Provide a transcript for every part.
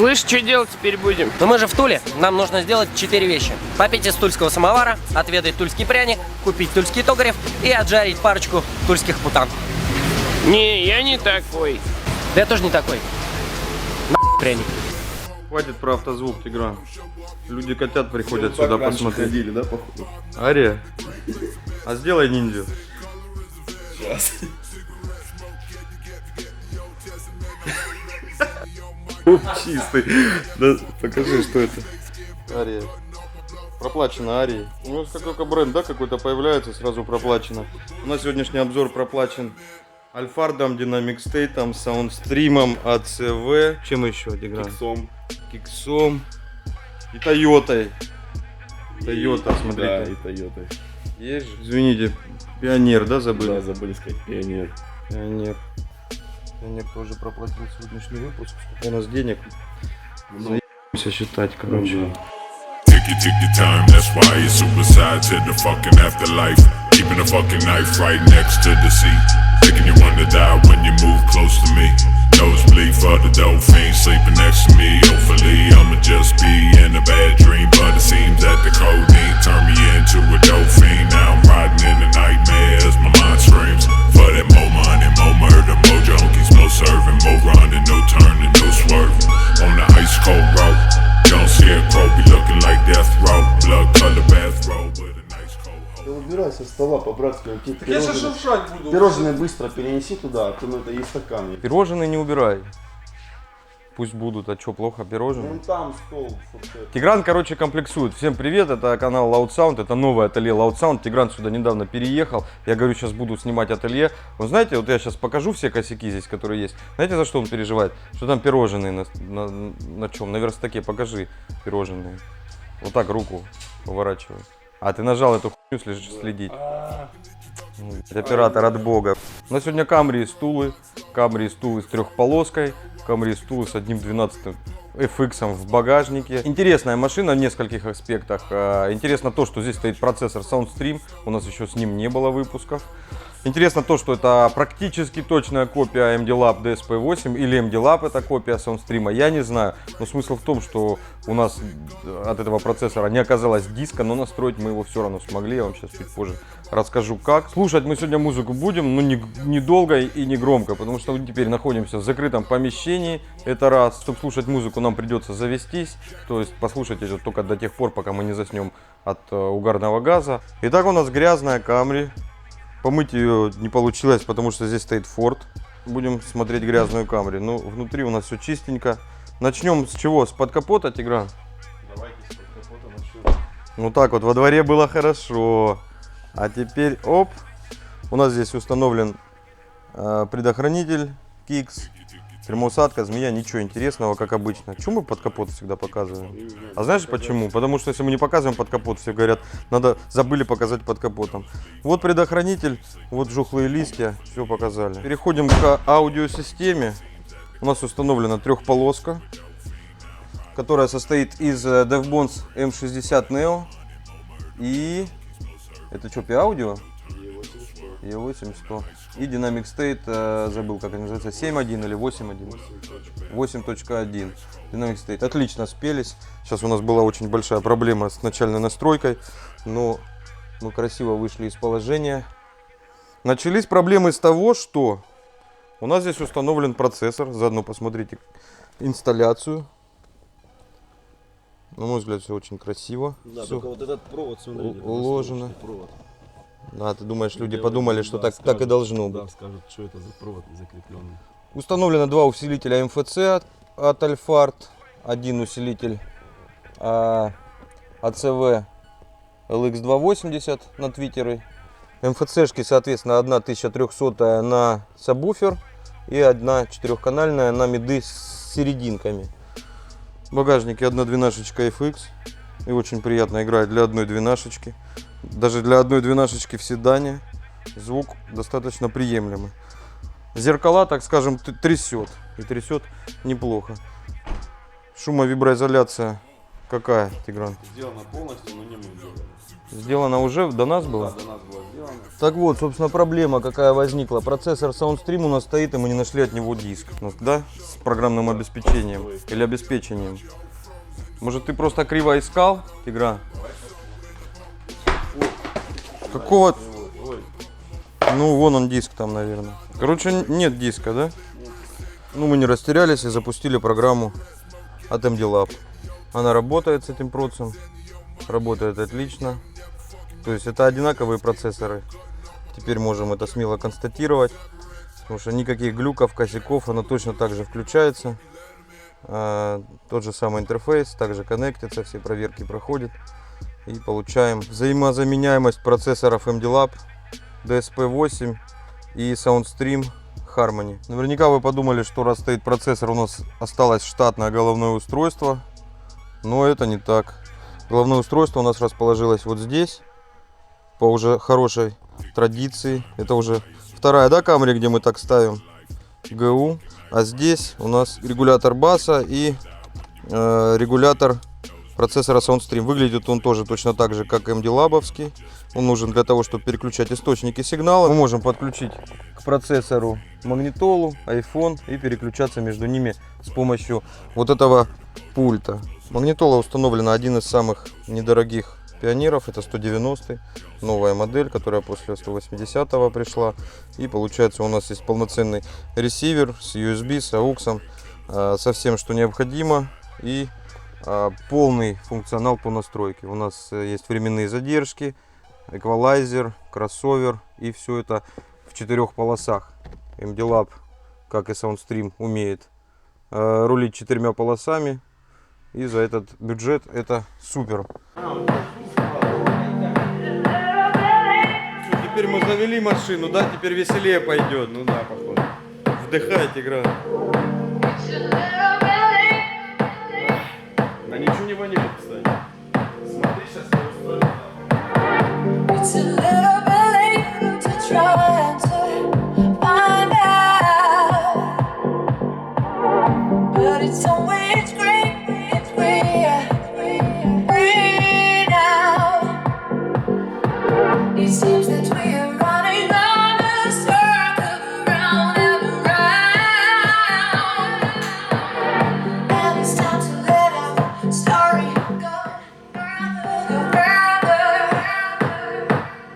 Слышь, что делать теперь будем? Но мы же в Туле, нам нужно сделать 4 вещи. Попить из тульского самовара, отведать тульский пряник, купить тульский тогарев и отжарить парочку тульских путан. Не, я не такой. Да я тоже не такой. Пряник. Хватит про автозвук, Тигран. Люди котят приходят сюда посмотреть. Ходили, да, походу? Ария, а сделай ниндзю. Сейчас. Чистый. Да, покажи, что это. Ария. Проплачено Арии. У нас как только бренд, да, какой-то появляется, сразу проплачено. У нас сегодняшний обзор проплачен Альфардом, Динамикстейтом, Саундстримом, АЦВ. Чем еще, Тигран? Киксом. И Тойотой. Тойота, смотрите. Да, и Тойотой. Есть же? Извините, Пионер, да, забыли? Да, забыли сказать Пионер. Пионер. Пионер тоже проплатил сегодняшний выпуск. Сколько у нас денег? Заебемся считать, короче. Ticky time, that's why it's suicide to the fucking afterlife. Keeping a fucking knife right next to the seat. Making you wanna die when you move close to me. Nosebleed for the dope fiend sleeping next to me. Hopefully I'ma just be in a bad dream, but it seems that the codeine turned me into a dope fiend. Now I'm riding in the nightmare as my mind screams for that more money, more murder, more junkies, more serving, more running, no turning, no swerving on the ice cold road. Don't see a crow be looking like death row, blood color bathrobe with a nice cold. Да убирай со стола по-братски, какие-то Я сейчас шуршать буду. пирожные быстро перенеси туда, а то ну, это и стакан. Пирожные не убирай. Пусть будут, а что, плохо пирожные? Вон там стол. фуршет. Тигран, короче, комплексует. Всем привет, это канал Loud Sound, это новое ателье Loud Sound. Тигран сюда недавно переехал. Я говорю, сейчас буду снимать ателье. Вы знаете, вот я сейчас покажу все косяки здесь, которые есть. Знаете, за что он переживает? Что там пирожные на чем? На верстаке, покажи пирожные. Вот так руку поворачивай. А, ты нажал эту хуйню следить. Оператор от бога. У нас сегодня Камри из Тулы. Камри из Тулы с трехполоской. Камри из Тулы с 1.12 FX в багажнике. Интересная машина в нескольких аспектах. Интересно то, что здесь стоит процессор Soundstream. У нас еще с ним не было выпусков. Интересно то, что это практически точная копия MD-Lab DSP-8 или MD-Lab это копия Soundstream, я не знаю. Но смысл в том, что у нас от этого процессора не оказалось диска, но настроить мы его все равно смогли. Я вам сейчас чуть позже расскажу как. Слушать мы сегодня музыку будем, но не долго и не громко, потому что мы теперь находимся в закрытом помещении. Это раз. Чтобы слушать музыку, нам придется завестись, то есть послушать это только до тех пор, пока мы не заснем от угарного газа. Итак, у нас грязная Камри. Помыть ее не получилось, потому что здесь стоит Ford. Будем смотреть грязную Камри. Ну, внутри у нас все чистенько. Начнем с чего? С под капота, Тигран? Давайте с под капота начнем. Ну так вот, во дворе было хорошо. А теперь, оп, у нас здесь установлен предохранитель Kicks. Термоусадка, змея, ничего интересного, как обычно. Чему мы под капот всегда показываем? А знаешь почему? Потому что если мы не показываем под капот, все говорят, забыли показать под капотом. Вот предохранитель, вот жухлые листья, все показали. Переходим к аудиосистеме. У нас установлена трехполоска, которая состоит из DevBones M60 Neo и... Это что, P-Audio? E8100. И Dynamic-State, забыл как они называются, 7.1 или 8.1? 8.1. Dynamic-State. Отлично спелись. Сейчас у нас была очень большая проблема с начальной настройкой, но мы красиво вышли из положения. Начались проблемы с того, что у нас здесь установлен процессор. Заодно посмотрите инсталляцию. На мой взгляд, все очень красиво. Да, все только вот этот провод, смотрите, уложено. провод. Да, ты думаешь, люди подумали, что так и должно быть. Да, скажут, что это за провод закрепленный. Установлено два усилителя МФЦ от Альфард. Один усилитель АЦВ LX280 на твиттеры. МФЦшки, соответственно, одна 1300 на сабвуфер и одна четырехканальная на миды с серединками. В багажнике одна двенашечка FX. И очень приятно играет для одной двенашечки. Даже для одной двенашечки в седане звук достаточно приемлемый. Зеркала, так скажем, трясет. И трясет неплохо. Шумовиброизоляция Какая, Тигран? Сделано полностью, но не мы делали. Сделано уже до нас было? Да, до нас было сделано. Так вот, собственно, проблема какая возникла. Процессор SoundStream у нас стоит, и мы не нашли от него диск. Ну, да? С программным обеспечением. Или обеспечением. Может, ты просто криво искал, Тигран? Какого? Ну, вон он диск там, наверное. Короче, нет диска, да? Ну, мы не растерялись и запустили программу от MD Lab. Она работает с этим процессом. Работает отлично. То есть это одинаковые процессоры. Теперь можем это смело констатировать. Потому что никаких глюков, косяков, она точно так же включается. Тот же самый интерфейс, также коннектится, все проверки проходят. И получаем взаимозаменяемость процессоров MD Lab, DSP8 и SoundStream Harmony. Наверняка вы подумали, что раз стоит процессор, у нас осталось штатное головное устройство. Но это не так. Головное устройство у нас расположилось вот здесь. По уже хорошей традиции. Это уже вторая, да, Camry, где мы так ставим ГУ. А здесь у нас регулятор баса и регулятор процессора SoundStream. Выглядит он тоже точно так же, как MD Lab'овский. Он нужен для того, чтобы переключать источники сигнала. Мы можем подключить к процессору магнитолу, iPhone и переключаться между ними с помощью вот этого пульта. Магнитола установлена один из самых недорогих пионеров. Это 190, новая модель, которая после 180 пришла. И получается у нас есть полноценный ресивер с USB, с AUX, со всем, что необходимо. И полный функционал по настройке. У нас есть временные задержки, эквалайзер, кроссовер, и все это в 4 полосах. MD Lab, как и SoundStream, умеет рулить 4 полосами. И за этот бюджет это супер. Теперь мы завели машину, да? Теперь веселее пойдет. Ну да, походу. Вдыхайте, игра. Да ничего не воняет, кстати. Смотри, сейчас я устрою. It's a little bit late to try to find out, but it's always great, it's free now. It seems that we are running on a circle round and round, and it's time to let our story go further.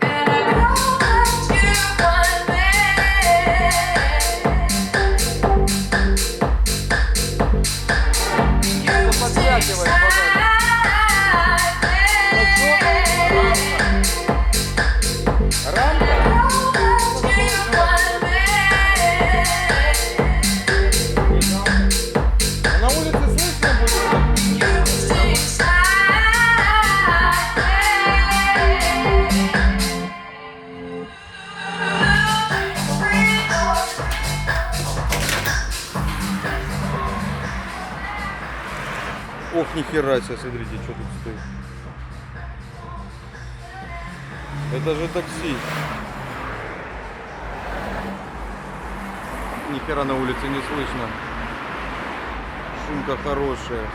And I know that you want me. You stay beside me. На улице слышно будет? You stay Ох, нихера себе, смотрите, что тут стоит. Это же такси. Нихера на улице не слышно. Шумка хорошая.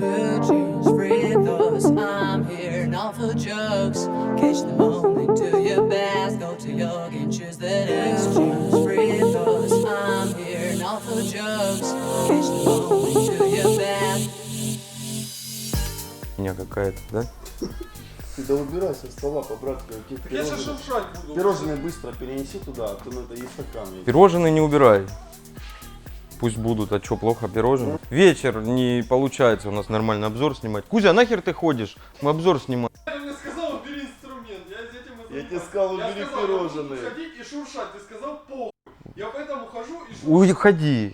mood change, free thoughts. I'm here not for jokes. Catch the moment, do your best. Go to yoga and choose the next. Change, free thoughts. I'm here not for jokes. Catch the moment, do your best. Меня какая-то, да? Ты да убирай со стола по-братски. Я сейчас шуршать буду. Пирожные быстро перенеси туда, а то надо есть стакан. Пирожные не убирай. Пусть будут, а что, плохо пирожные? Вечер, не получается у нас нормально обзор снимать. Кузя, нахер ты ходишь? Мы обзор снимаем. Ты мне сказал, убери инструмент. Я с этим и Я тебе сказал, Я убери сказал, я буду пирожные. ходить и шуршать. Ты сказал, пол. Я поэтому хожу и шуршу. Уходи.